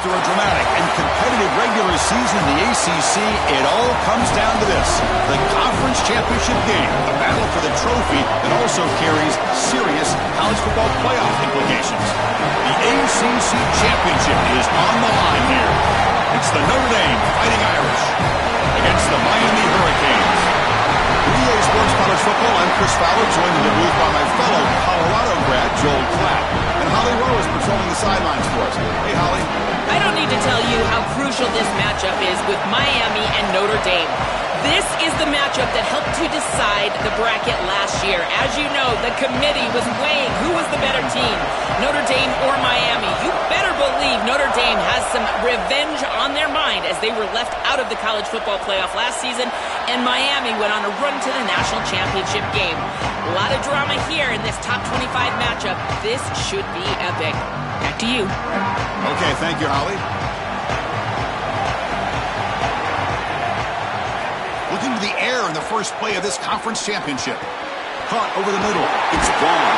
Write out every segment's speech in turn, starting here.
After a dramatic and competitive regular season in the ACC, it all comes down to this: the conference championship game, a battle for the trophy that also carries serious college football playoff implications. The ACC championship is on the line here. It's the Notre Dame Fighting Irish against the Miami Hurricanes. With EA Sports College Football, I'm Chris Fowler, joined in the booth by my fellow Colorado grad, Joel Klatt. And Holly Rowe is patrolling the sidelines for us. Hey, Holly. I don't need to tell you how crucial this matchup is with Miami and Notre Dame. This is the matchup that helped to decide the bracket last year. As you know, the committee was weighing who was the better team, Notre Dame or Miami. You better believe Notre Dame has some revenge on their mind as they were left out of the college football playoff last season, and Miami went on a run to the national championship game. A lot of drama here in this top 25 matchup. This should be epic. Back to you. Okay, thank you, Holly. Looking to the air in the first play of this conference championship. Caught over the middle. It's gone.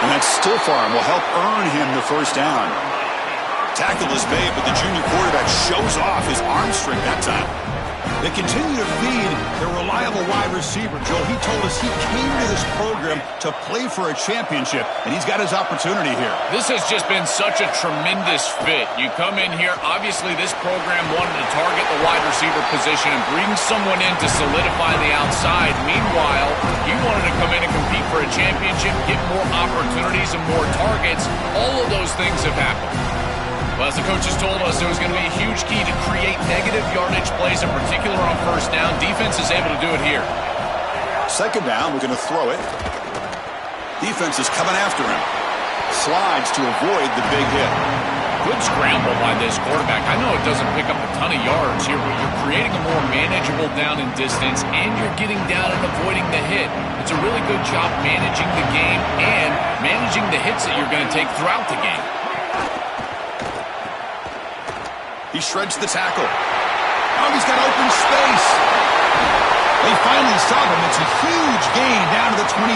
And that stiff arm will help earn him the first down. Tackle is made, but the junior quarterback shows off his arm strength that time. They continue to feed their reliable wide receiver. Joel, he told us he came to this program to play for a championship, and he's got his opportunity here. This has just been such a tremendous fit. You come in here, obviously this program wanted to target the wide receiver position and bring someone in to solidify the outside. Meanwhile, he wanted to come in and compete for a championship, get more opportunities and more targets. All of those things have happened. Well, as the coaches told us, it was going to be a huge key to create negative yardage plays, in particular on first down. Defense is able to do it here. Second down, we're going to throw it. Defense is coming after him. Slides to avoid the big hit. Good scramble by this quarterback. I know it doesn't pick up a ton of yards here, but you're creating a more manageable down and distance, and you're getting down and avoiding the hit. It's a really good job managing the game and managing the hits that you're going to take throughout the game. He shreds the tackle. Oh, he's got open space. They finally stop him. It's a huge gain down to the 23.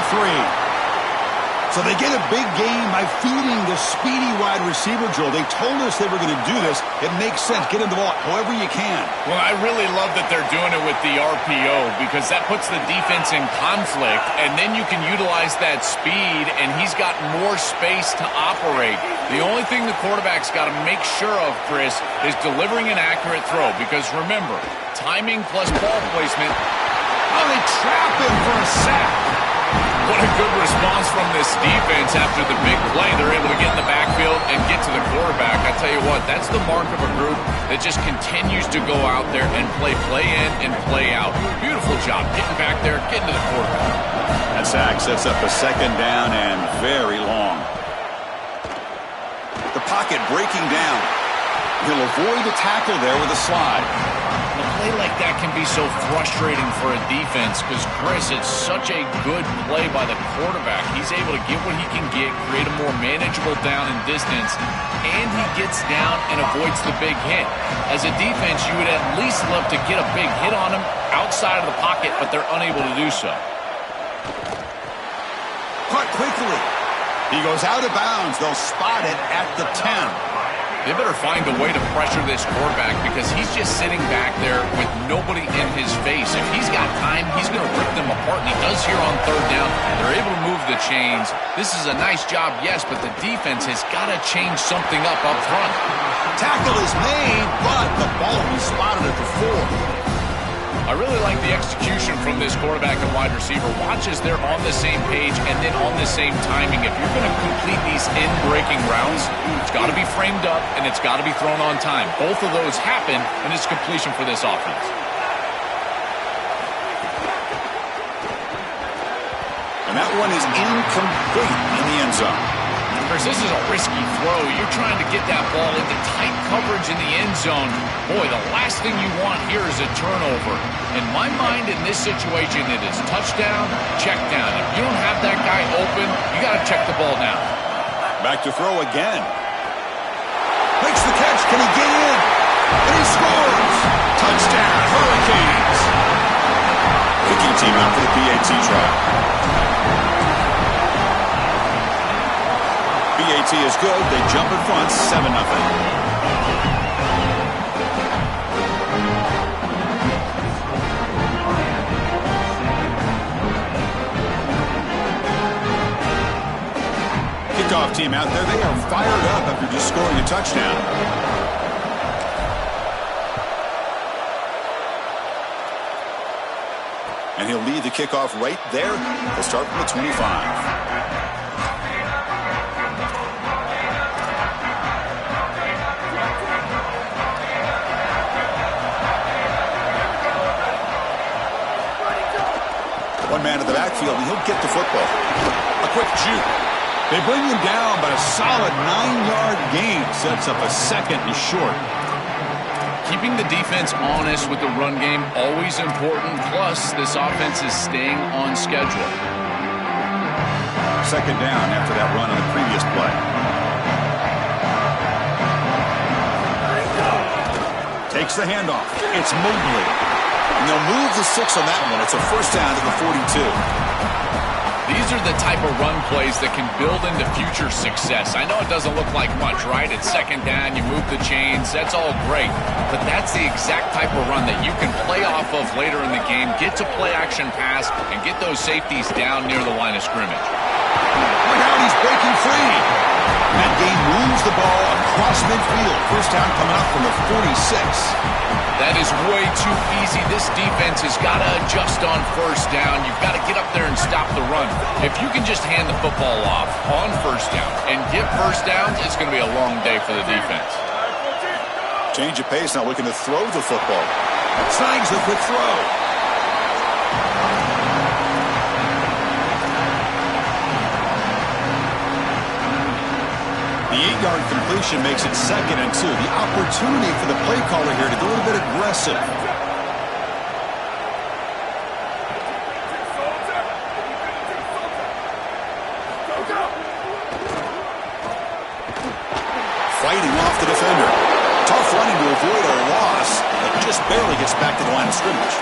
So they get a big gain by feeding the speedy wide receiver, Joel. They told us they were going to do this. It makes sense. Get him the ball however you can. Well, I really love that they're doing it with the RPO because that puts the defense in conflict, and then you can utilize that speed, and he's got more space to operate. The only thing the quarterback's got to make sure of, Chris, is delivering an accurate throw because, remember, timing plus ball placement. Oh, they trap him for a sack. What a good response from this defense after the big play. They're able to get in the backfield and get to the quarterback. I tell you what, that's the mark of a group that just continues to go out there and play in and play out. Beautiful job getting back there, getting to the quarterback. That sack sets up a second down and very long. The pocket breaking down. He'll avoid the tackle there with a slide. A play like that can be so frustrating for a defense because, Chris, it's such a good play by the quarterback. He's able to get what he can get, create a more manageable down and distance, and he gets down and avoids the big hit. As a defense, you would at least love to get a big hit on him outside of the pocket, but they're unable to do so. Caught quickly. He goes out of bounds. They'll spot it at the 10. They better find a way to pressure this quarterback because he's just sitting back there with nobody in his face. If he's got time, he's going to rip them apart, and he does here on third down. They're able to move the chains. This is a nice job, yes, but the defense has got to change something up front. Tackle is made, but the ball will be spotted at the 4. I really like the execution from this quarterback and wide receiver. Watch as they're on the same page and then on the same timing. If you're going to complete these in-breaking routes, it's got to be framed up and it's got to be thrown on time. Both of those happen, and it's completion for this offense. And that one is incomplete in the end zone. Chris, this is a risky throw. You're trying to get that ball into tight coverage in the end zone. Boy, the last thing you want here is a turnover. In my mind, in this situation, it is touchdown, check down. If you don't have that guy open, you got to check the ball down. Back to throw again. Makes the catch. Can he get in? And he scores. Touchdown, Hurricanes. Kicking team out for the PAT try. PAT is good. They jump in front, 7-0. kickoff team out there, they are fired up after just scoring a touchdown. And he'll lead the kickoff right there. They'll start from the 25. One man in the backfield, and he'll get the football. A quick juke. They bring him down, but a solid 9-yard gain sets up a second and short. Keeping the defense honest with the run game, always important. Plus, this offense is staying on schedule. Second down after that run on the previous play. Takes the handoff. It's Mobley. And they'll move the 6 on that one. It's a first down to the 42. These are the type of run plays that can build into future success. I know it doesn't look like much, right? It's second down, you move the chains, that's all great. But that's the exact type of run that you can play off of later in the game, get to play action pass, and get those safeties down near the line of scrimmage. Look out, he's breaking free. That gain moves the ball across midfield. First down coming up from the 46. That is way too easy. This defense has got to adjust on first down. You've got to get up there and stop the run. If you can just hand the football off on first down and get first downs, it's going to be a long day for the defense. Change of pace now, looking to throw the football. Signs the quick throw. The 8-yard completion makes it 2nd and 2. The opportunity for the play caller here to go a little bit aggressive. Fighting off the defender. Tough running to avoid a loss, but just barely gets back to the line of scrimmage.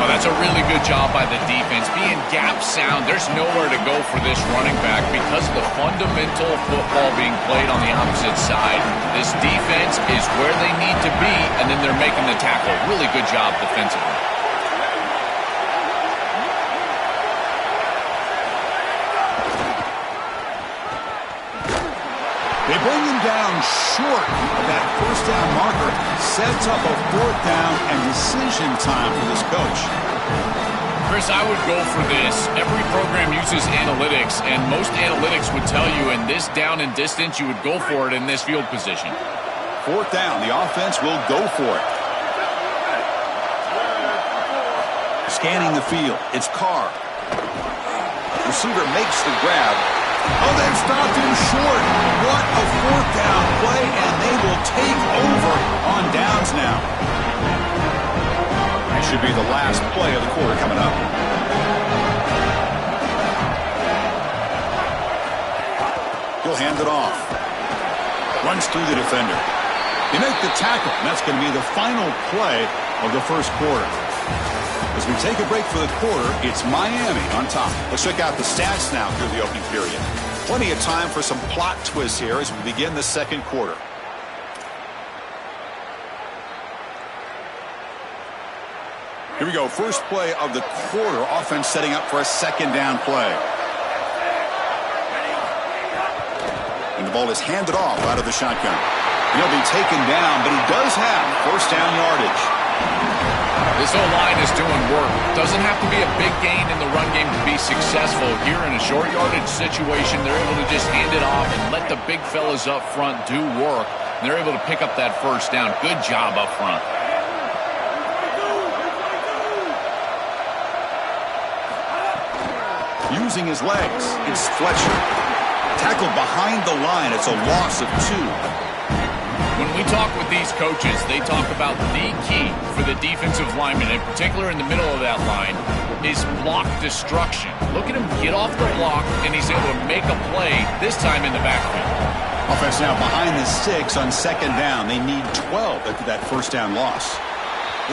Oh, that's a really good job by the defense. Being gap sound, there's nowhere to go for this running back because of the fundamental football being played on the opposite side. This defense is where they need to be, and then they're making the tackle. Really good job defensively. They bring him down short of that first down marker. Sets up a 4th down and decision time for this coach. Chris, I would go for this. Every program uses analytics, and most analytics would tell you in this down and distance, you would go for it in this field position. 4th down, the offense will go for it. Scanning the field, it's Carr. Receiver makes the grab. Oh, they've stopped him short. What a 4th down play, and they will take over on downs now. That should be the last play of the quarter coming up. He'll hand it off. Runs through the defender. They make the tackle, and that's going to be the final play of the first quarter. As we take a break for the quarter, it's Miami on top. Let's check out the stats now through the opening period. Plenty of time for some plot twists here as we begin the second quarter. Here we go. First play of the quarter. Offense setting up for a second down play. And the ball is handed off out of the shotgun. He'll be taken down, but he does have first down yardage. This O-line is doing work. Doesn't have to be a big gain in the run game to be successful. Here in a short yardage situation, they're able to just hand it off and let the big fellas up front do work. And they're able to pick up that first down. Good job up front. Using his legs, it's Fletcher. Tackled behind the line. It's a loss of 2. When we talk with these coaches, they talk about the key for the defensive lineman, in particular in the middle of that line, is block destruction. Look at him get off the block, and he's able to make a play, this time in the backfield. Offense now behind the 6 on second down. They need 12 after that first down loss.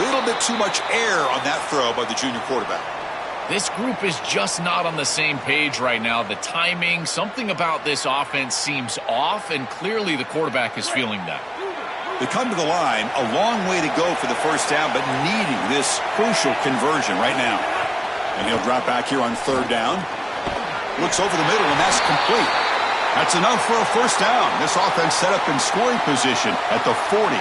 A little bit too much air on that throw by the junior quarterback. This group is just not on the same page right now. The timing, something about this offense seems off, and clearly the quarterback is feeling that. They come to the line, a long way to go for the first down, but needing this crucial conversion right now. And he'll drop back here on third down. Looks over the middle, and that's complete. That's enough for a first down. This offense set up in scoring position at the 40.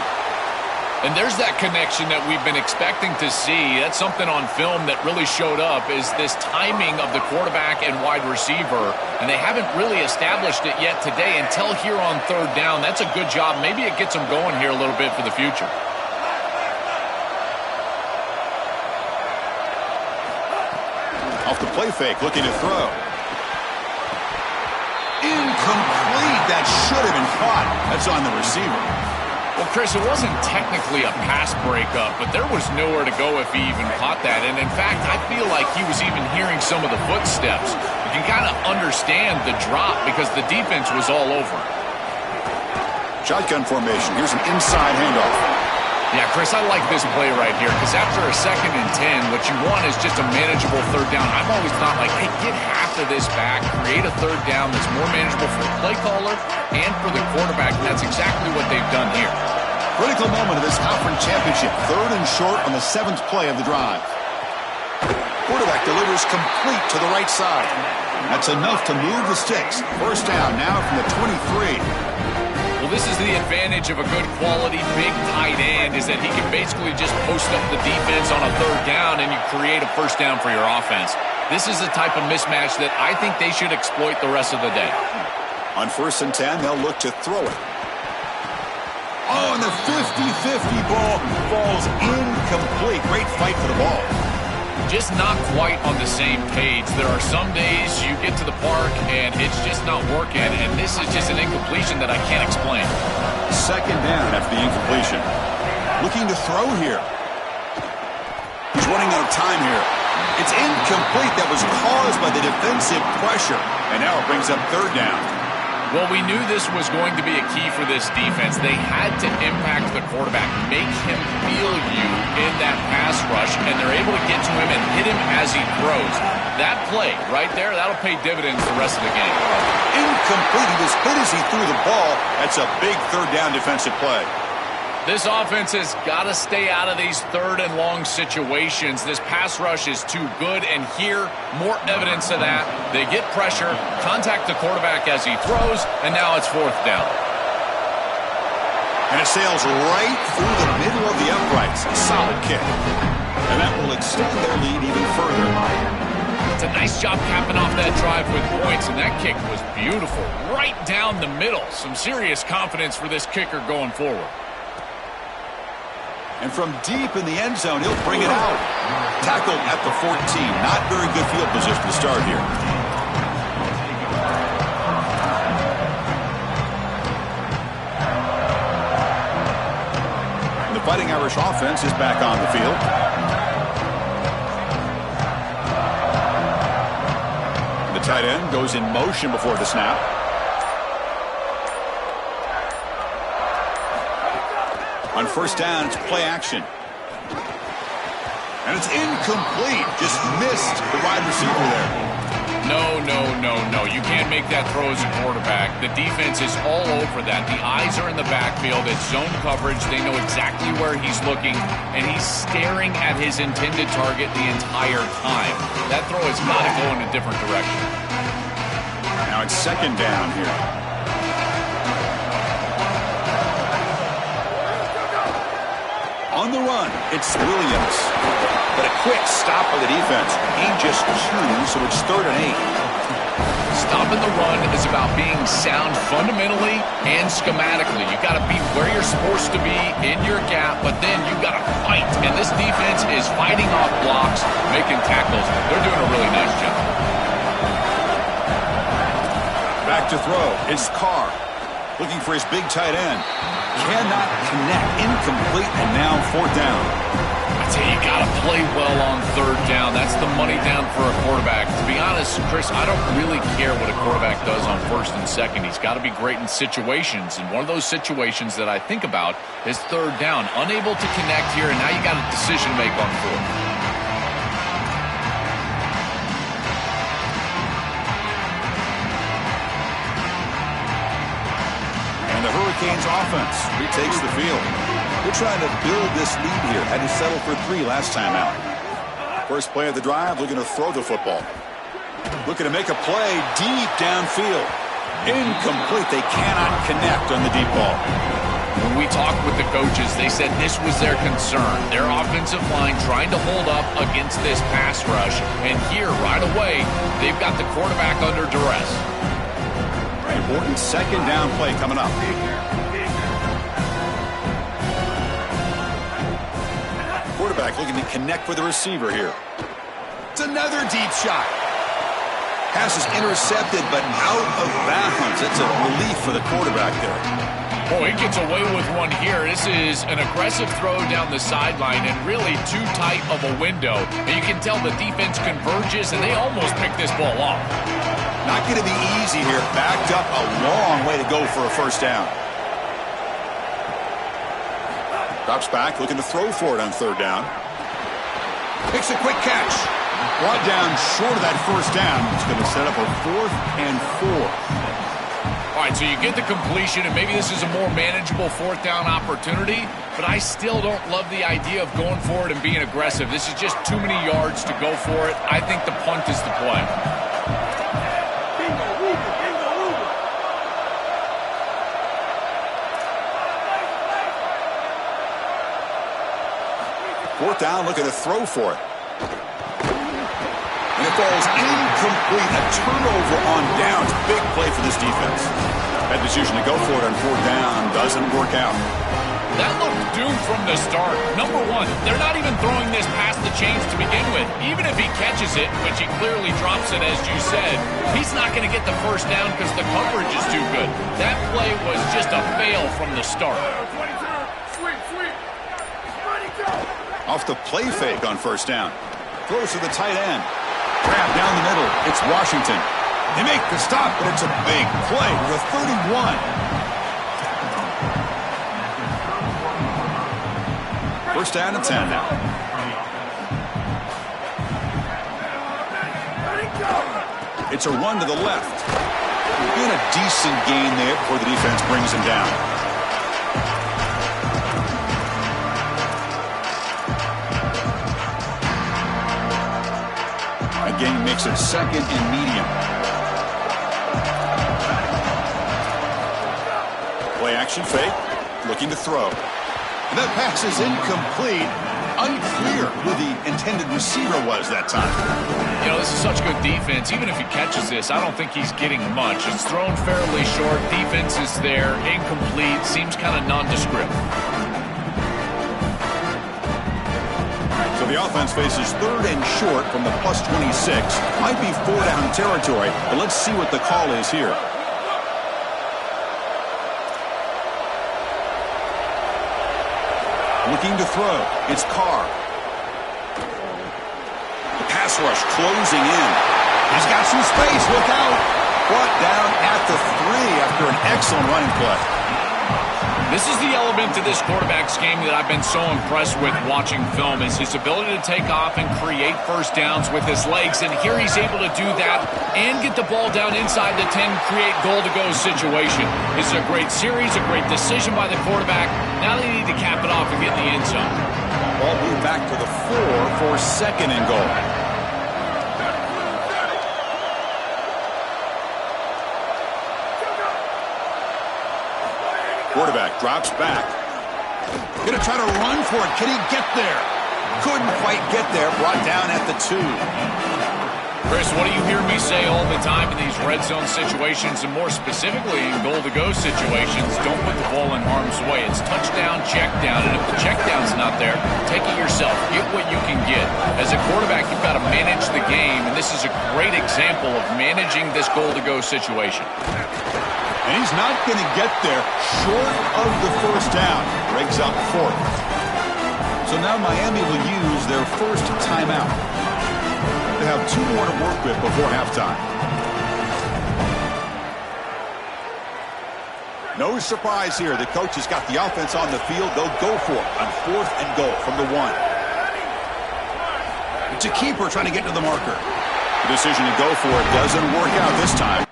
And there's that connection that we've been expecting to see. That's something on film that really showed up, is this timing of the quarterback and wide receiver. And they haven't really established it yet today until here on third down. That's a good job. Maybe it gets them going here a little bit for the future. Off the play fake, looking to throw. Incomplete. That should have been caught. That's on the receiver. Well, Chris, it wasn't technically a pass breakup, but there was nowhere to go if he even caught that. And, in fact, I feel like he was even hearing some of the footsteps. You can kind of understand the drop because the defense was all over him. Shotgun formation. Here's an inside handoff. Yeah, Chris, I like this play right here because after a 2nd and 10, what you want is just a manageable third down. I've always thought, like, hey, get half of this back, create a third down that's more manageable for the play caller and for the quarterback, and that's exactly what they've done here. Critical moment of this conference championship. 3rd and short on the 7th play of the drive. Quarterback delivers complete to the right side. That's enough to move the sticks. First down now from the 23. Well, this is the advantage of a good quality big tight end, is that he can basically just post up the defense on a third down and you create a first down for your offense. This is the type of mismatch that I think they should exploit the rest of the day. On 1st and 10, they'll look to throw it. Oh, and the 50-50 ball falls incomplete. Great fight for the ball. Just not quite on the same page. There are some days you get to the park and it's just not working, and this is just an incompletion that I can't explain. 2nd down after the incompletion. Looking to throw here. He's running out of time here. It's incomplete. That was caused by the defensive pressure, and now it brings up 3rd down. Well, we knew this was going to be a key for this defense. They had to impact the quarterback, make him feel you in that pass rush, and they're able to get to him and hit him as he throws. That play right there, that'll pay dividends the rest of the game. Incomplete. He was hit as he threw the ball. That's a big 3rd down defensive play. This offense has got to stay out of these 3rd and long situations. This pass rush is too good, and here, more evidence of that. They get pressure, contact the quarterback as he throws, and now it's 4th down. And it sails right through the middle of the uprights. A solid kick. And that will extend their lead even further. It's a nice job capping off that drive with points, and that kick was beautiful. Right down the middle. Some serious confidence for this kicker going forward. And from deep in the end zone, he'll bring it out. Tackled at the 14. Not very good field position to start here. And the Fighting Irish offense is back on the field. The tight end goes in motion before the snap. On 1st down, it's play action. And it's incomplete. Just missed the wide receiver there. No. You can't make that throw as a quarterback. The defense is all over that. The eyes are in the backfield. It's zone coverage. They know exactly where he's looking, and he's staring at his intended target the entire time. That throw has got to go in a different direction. Now it's 2nd down here. On the run, it's Williams. But a quick stop by the defense. He just chews, so it's 3rd and 8. Stopping the run is about being sound fundamentally and schematically. You got to be where you're supposed to be in your gap, but then you got to fight. And this defense is fighting off blocks, making tackles. They're doing a really nice job. Back to throw. It's Carr. Looking for his big tight end. Cannot connect. Incomplete, and now 4th down. I tell you, you got to play well on 3rd down. That's the money down for a quarterback. To be honest, Chris, I don't really care what a quarterback does on 1st and 2nd. He's got to be great in situations, and one of those situations that I think about is 3rd down. Unable to connect here, and now you got a decision to make on 4th. Hurricanes offense retakes the field. They're trying to build this lead here. Had to settle for 3 last time out. First play of the drive, looking to throw the football. Looking to make a play deep downfield. Incomplete. They cannot connect on the deep ball. When we talked with the coaches, they said this was their concern. Their offensive line trying to hold up against this pass rush. And here, right away, they've got the quarterback under duress. Important second down play coming up. Quarterback looking to connect with the receiver here. It's another deep shot. Pass is intercepted, but out of bounds. That's a relief for the quarterback there. Oh, he gets away with one here. This is an aggressive throw down the sideline and really too tight of a window. And you can tell the defense converges, and they almost pick this ball off. Not going to be easy here. Backed up a long way to go for a first down. Drops back, looking to throw for it on third down. Makes a quick catch. Brought down short of that first down. It's going to set up a 4th and 4. All right, so you get the completion, and maybe this is a more manageable 4th down opportunity, but I still don't love the idea of going for it and being aggressive. This is just too many yards to go for it. I think the punt is the play. Fourth down, looking to throw for it. And it falls incomplete. A turnover on downs. Big play for this defense. That decision to go for it on 4th down doesn't work out. That looked doomed from the start. Number one, they're not even throwing this past the chains to begin with. Even if he catches it, which he clearly drops it, as you said, he's not going to get the first down because the coverage is too good. That play was just a fail from the start. Off the play fake on first down. Throws to the tight end. Grab down the middle. It's Washington. They make the stop, but it's a big play with a 31. First down and 10 now. It's a run to the left. In a decent gain there before the defense brings him down. Again, makes it 2nd and medium. Play action fake, looking to throw. And that pass is incomplete. Unclear who the intended receiver was that time. You know, this is such good defense. Even if he catches this, I don't think he's getting much. It's thrown fairly short. Defense is there. Incomplete. Seems kind of nondescript. So the offense faces 3rd and short from the +26. Might be 4-down territory, but let's see what the call is here. Looking to throw. It's Carr. The pass rush closing in. He's got some space. Look out. Brought down at the 3 after an excellent running play. This is the element to this quarterback's game that I've been so impressed with watching film, is his ability to take off and create first downs with his legs. And here he's able to do that and get the ball down inside the 10, create goal-to-go situation. This is a great series, a great decision by the quarterback. Now they need to cap it off and get in the end zone. Ball moved back to the 4 for 2nd and goal. Quarterback drops back. Gonna try to run for it. Can he get there? Couldn't quite get there. Brought down at the 2. Chris, what do you hear me say all the time in these red zone situations, and more specifically in goal-to-go situations? Don't put the ball in harm's way. It's touchdown, check down, and if the check down's not there, take it yourself. Get what you can get. As a quarterback, you've got to manage the game, and this is a great example of managing this goal-to-go situation. And he's not going to get there short of the first down. Breaks up 4th. So now Miami will use their first timeout. They have 2 more to work with before halftime. No surprise here. The coach has got the offense on the field. They'll go for it on 4th and goal from the 1. It's a keeper trying to get to the marker. The decision to go for it doesn't work out this time.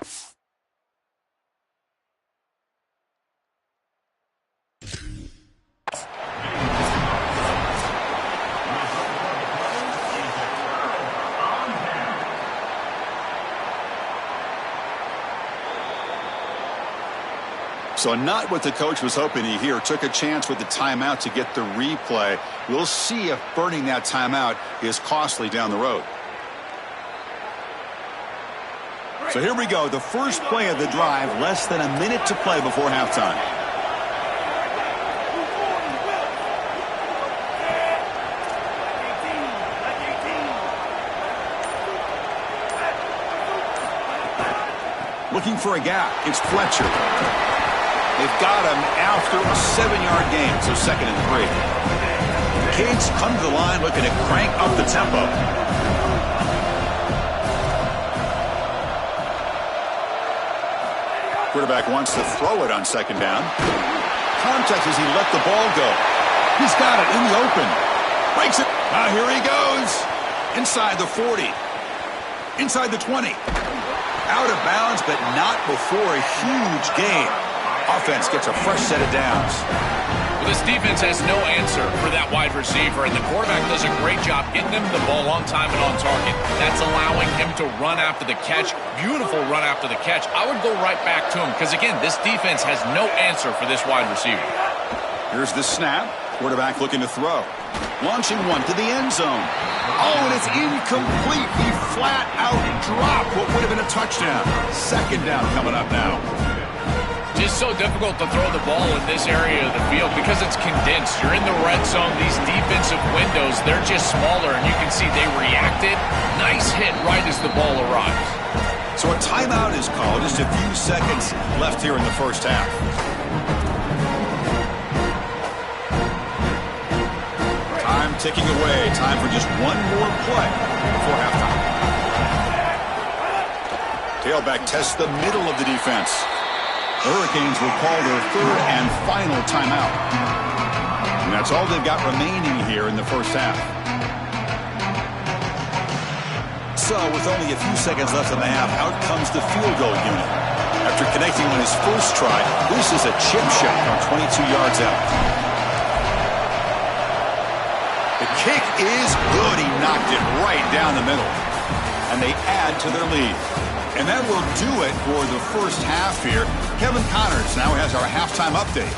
So not what the coach was hoping to hear. Took a chance with the timeout to get the replay. We'll see if burning that timeout is costly down the road. So here we go. The first play of the drive. Less than a minute to play before halftime. Looking for a gap. It's Fletcher. They've got him after a 7-yard gain, so 2nd and 3. The Canes come to the line looking to crank up the tempo. Quarterback wants to throw it on 2nd down. Contact as he let the ball go. He's got it in the open. Breaks it. Now here he goes. Inside the 40. Inside the 20. Out of bounds, but not before a huge gain. Offense gets a fresh set of downs. Well, this defense has no answer for that wide receiver, and the quarterback does a great job getting him the ball on time and on target. That's allowing him to run after the catch. Beautiful run after the catch. I would go right back to him because, again, this defense has no answer for this wide receiver. Here's the snap. Quarterback looking to throw. Launching one to the end zone. Oh, and it's incomplete. He flat out dropped what would have been a touchdown. 2nd down coming up now. Just so difficult to throw the ball in this area of the field because it's condensed. You're in the red zone. These defensive windows, they're just smaller, and you can see they reacted. Nice hit right as the ball arrives. So a timeout is called. Just a few seconds left here in the first half. Time ticking away. Time for just one more play before halftime. Tailback tests the middle of the defense. The Hurricanes will call their 3rd and final timeout. And that's all they've got remaining here in the first half. So with only a few seconds left in the half, out comes the field goal unit. After connecting on his first try, this is a chip shot from 22 yards out. The kick is good. He knocked it right down the middle. And they add to their lead. And that will do it for the first half here. Kevin Connors now has our halftime update.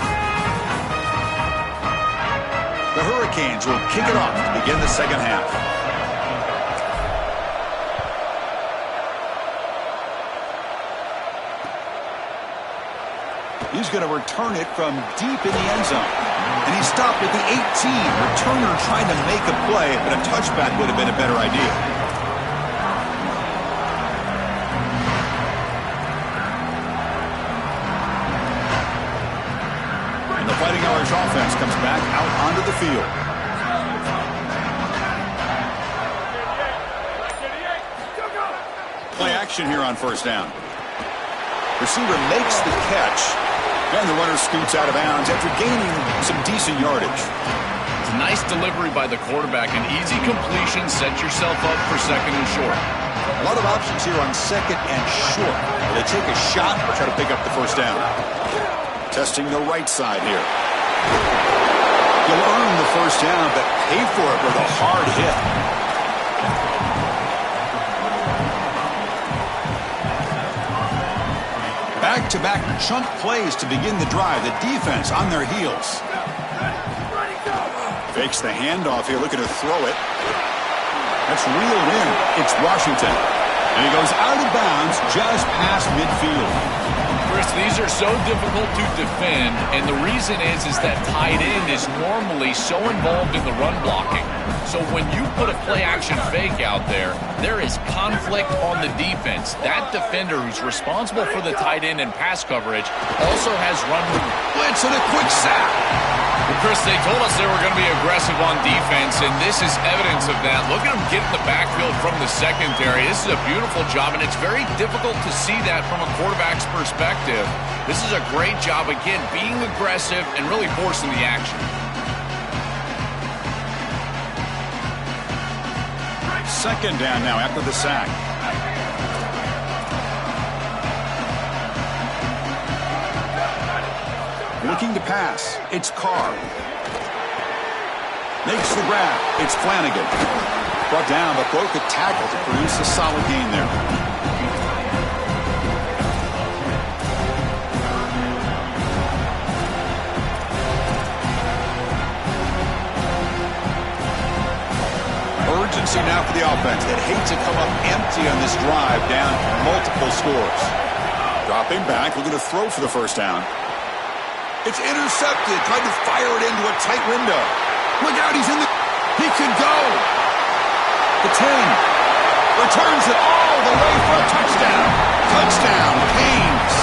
The Hurricanes will kick it off to begin the second half. He's going to return it from deep in the end zone. And he stopped at the 18. Returner trying to make a play, but a touchback would have been a better idea. And the Fighting Irish offense comes back out onto the field. Play action here on 1st down. Receiver makes the catch. And the runner scoots out of bounds after gaining some decent yardage. It's a nice delivery by the quarterback. An easy completion. Set yourself up for 2nd and short. A lot of options here on 2nd and short. Will they take a shot or try to pick up the first down? Testing the right side here. You'll earn the first down, but pay for it with a hard hit. Back-to-back chunk plays to begin the drive. The defense on their heels. Fakes the handoff here, looking to throw it. That's reeled in. It's Washington. And he goes out of bounds just past midfield. Chris, these are so difficult to defend, and the reason is that tight end is normally so involved in the run blocking. So when you put a play-action fake out there, there is conflict on the defense. That defender who's responsible for the tight end and pass coverage also has run blitz and a quick sack. Well, Chris, they told us they were going to be aggressive on defense, and this is evidence of that. Look at them get in the backfield from the secondary. This is a beautiful job, and it's very difficult to see that from a quarterback's perspective. This is a great job, again, being aggressive and really forcing the action. Second down now after the sack. Looking to pass. It's Carr. Makes the grab. It's Flanagan. Brought down, but broke a tackle to produce a solid gain there. substitute now for the offense. They'd hate to come up empty on this drive, down multiple scores. Dropping back, looking to throw for the first down. It's intercepted, trying to fire it into a tight window. Look out, he's in the... He can go. The 10. Returns it all the way for a touchdown. Touchdown, Canes.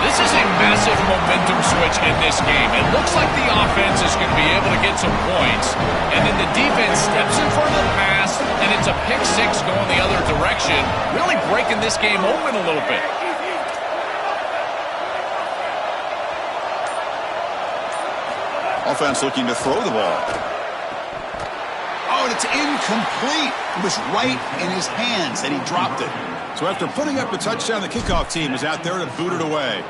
This is a massive momentum switch in this game. It looks like the offense is going to be able to get some points, and then the defense steps in front of the pass, and it's a pick six going the other direction, really breaking this game open a little bit. Offense looking to throw the ball. Oh, and it's incomplete. It was right in his hands, and he dropped it. So after putting up a touchdown, the kickoff team is out there to boot it away.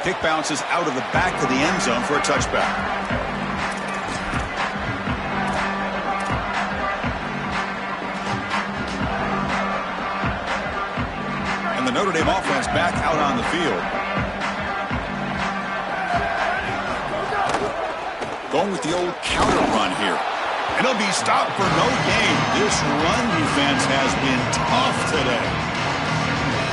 Kick bounces out of the back of the end zone for a touchback. And the Notre Dame offense back out on the field. Going with the old counter run here. And he'll be stopped for no gain. This run defense has been tough today.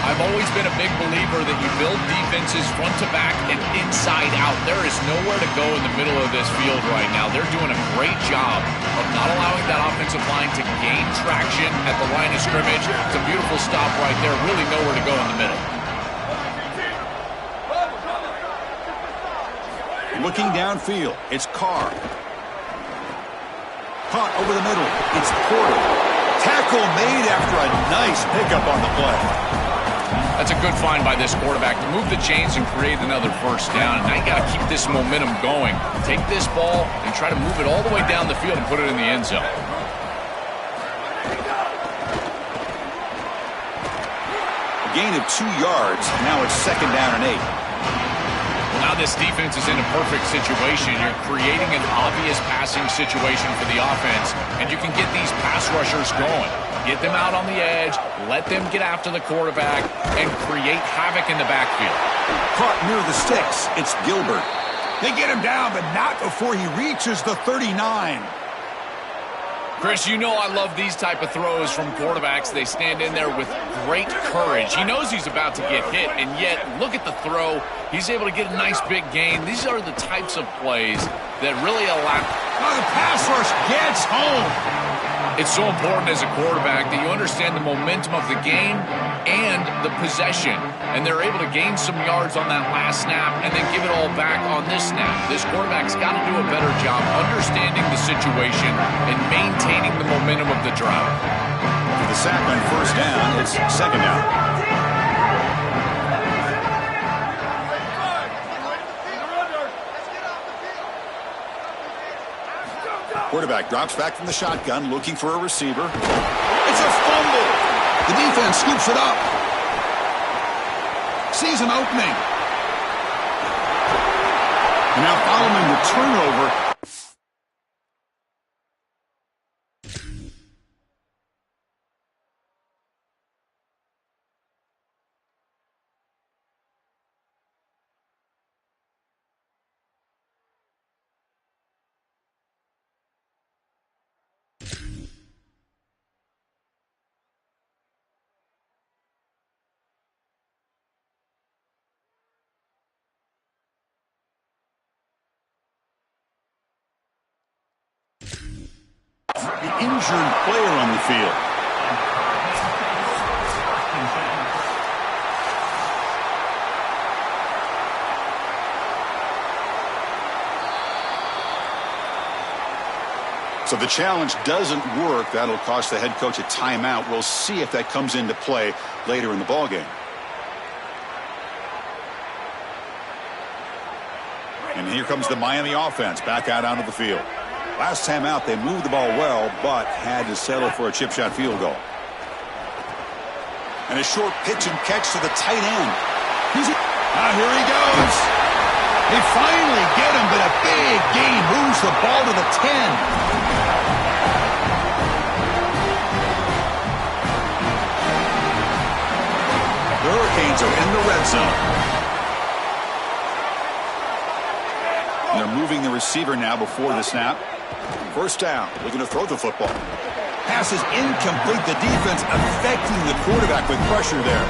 I've always been a big believer that you build defenses front to back and inside out. There is nowhere to go in the middle of this field right now. They're doing a great job of not allowing that offensive line to gain traction at the line of scrimmage. It's a beautiful stop right there. Really nowhere to go in the middle. Looking downfield, it's Carr. Caught over the middle, it's Porter. Tackle made after a nice pickup on the play. That's a good find by this quarterback to move the chains and create another first down. And now you got to keep this momentum going. Take this ball and try to move it all the way down the field and put it in the end zone. A gain of 2 yards. Now it's 2nd down and 8. Now this defense is in a perfect situation. You're creating an obvious passing situation for the offense, and you can get these pass rushers going. Get them out on the edge, let them get after the quarterback, and create havoc in the backfield. Caught near the sticks, it's Gilbert. They get him down, but not before he reaches the 39. Chris, you know I love these type of throws from quarterbacks. They stand in there with great courage. He knows he's about to get hit, and yet look at the throw. He's able to get a nice big gain. These are the types of plays that really allow... Oh, the pass rush gets home. It's so important as a quarterback that you understand the momentum of the game and the possession. And they're able to gain some yards on that last snap and then give it all back on this snap. This quarterback's got to do a better job understanding the situation and maintaining the momentum of the drive. For the sack on first down, it's 2nd down. Quarterback drops back from the shotgun, looking for a receiver. It's a fumble. The defense scoops it up. Sees an opening. And now following the turnover. The injured player on the field. So the challenge doesn't work. That'll cost the head coach a timeout. We'll see if that comes into play later in the ballgame. And here comes the Miami offense back out onto the field. Last time out, they moved the ball well, but had to settle for a chip shot field goal. And a short pitch and catch to the tight end. Here he goes. They finally get him, but a big gain moves the ball to the 10. The Hurricanes are in the red zone. moving the receiver now before the snap. First down, looking to throw the football. Pass is incomplete. The defense affecting the quarterback with pressure there.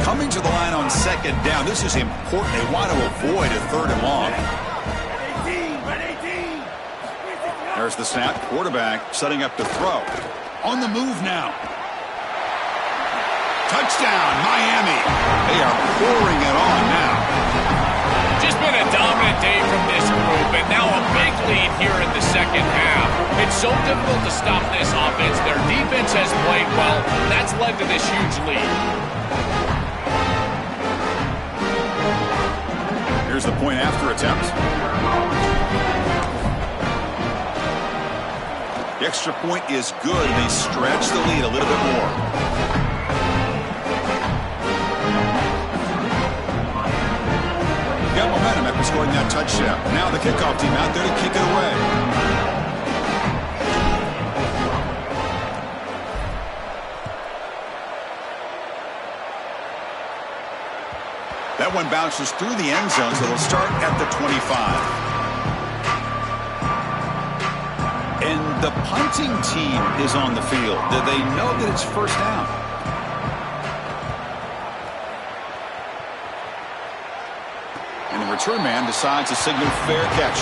Coming to the line on second down. This is important. They want to avoid a third and long. There's the snap. Quarterback setting up to throw. On the move now. Touchdown, Miami. They are pouring it on now. Just been a dominant day from this group, and now a big lead here in the second half. It's so difficult to stop this offense. Their defense has played well. That's led to this huge lead. Here's the point after attempt. The extra point is good, and they stretch the lead a little bit more. Got momentum after scoring that touchdown. Now the kickoff team out there to kick it away. That one bounces through the end zone, so it'll start at the 25. And the punting team is on the field. Do they know that it's first down? And the return man decides to signal fair catch.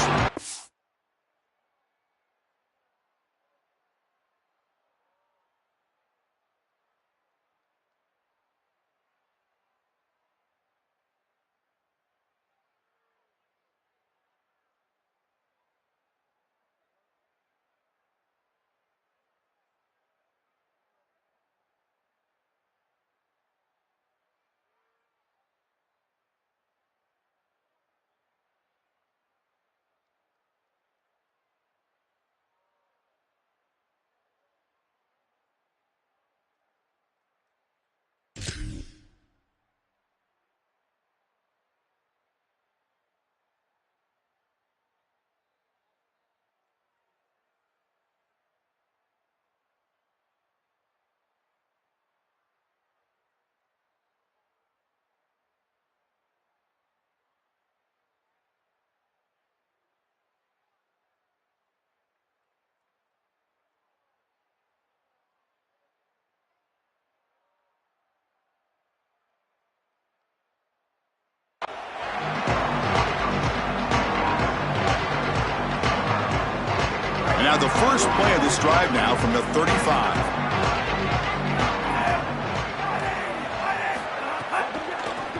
Now the first play of this drive now from the 35.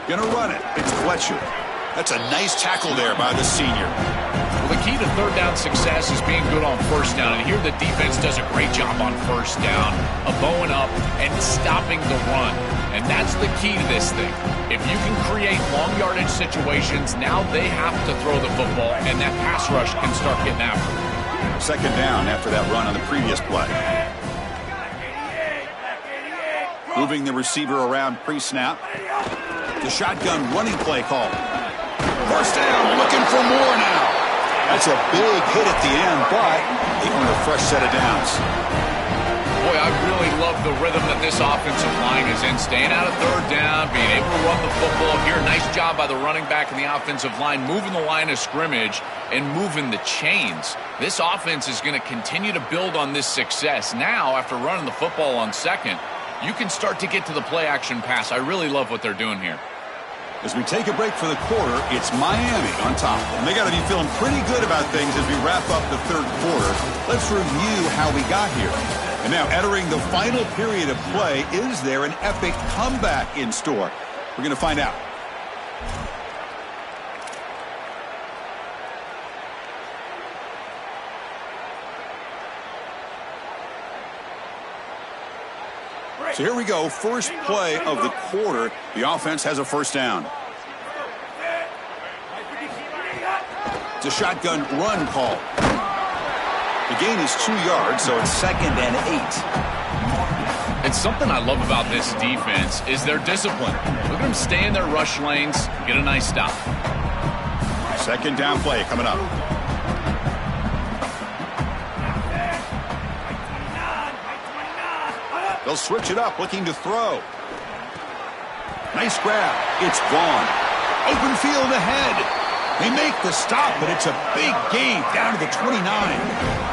Gonna run it. It's Fletcher. That's a nice tackle there by the senior. Well, the key to third down success is being good on first down. And here the defense does a great job on first down of bowing up and stopping the run. And that's the key to this thing. If you can create long yardage situations, now they have to throw the football, and that pass rush can start getting after it. Second down after that run on the previous play. Moving the receiver around pre-snap. The shotgun running play call. First down, looking for more now. That's a big hit at the end, but they earn a fresh set of downs. Boy, I really love the rhythm that this offensive line is in. Staying out of third down, being able to run the football here. Nice job by the running back and the offensive line, moving the line of scrimmage and moving the chains. This offense is going to continue to build on this success. Now, after running the football on second, you can start to get to the play-action pass. I really love what they're doing here. As we take a break for the quarter, it's Miami on top. And they got to be feeling pretty good about things as we wrap up the third quarter. Let's review how we got here. And now, entering the final period of play, is there an epic comeback in store? We're going to find out. So here we go, first play of the quarter. The offense has a first down. It's a shotgun run call. The gain is 2 yards, so it's 2nd and 8. It's something I love about this defense is their discipline. Look at them stay in their rush lanes, get a nice stop. Second down play coming up. They'll switch it up, looking to throw. Nice grab. It's gone. Open field ahead. They make the stop, but it's a big gain down to the 29.